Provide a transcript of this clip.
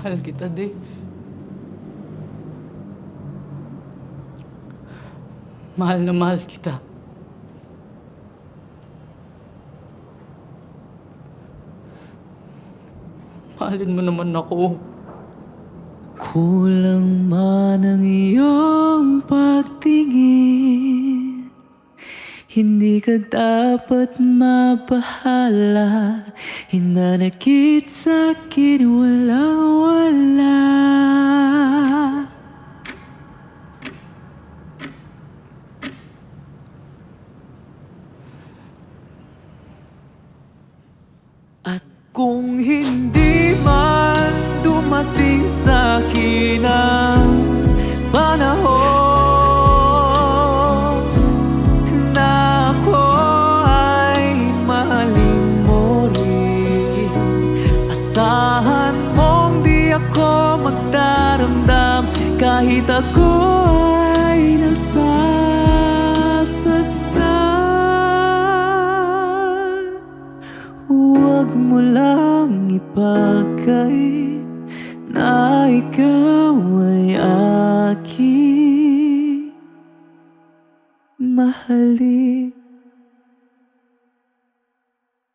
Mahal kita, Dave. Mahal na mahal kita. Mahalin mo naman ako. Kulang man ang iyong pagtingin, hindi ka dapat mapahala. Hinanakit sa'kin walang-wala. At kung hindi man dumating sa'kin ang panahon na ako ay mahalin mo rin, asahan mong di ako magdaramdam kahit ako ay nasasaktan. Huwag mo lang ipagkait na ikaw ay aking mahalin.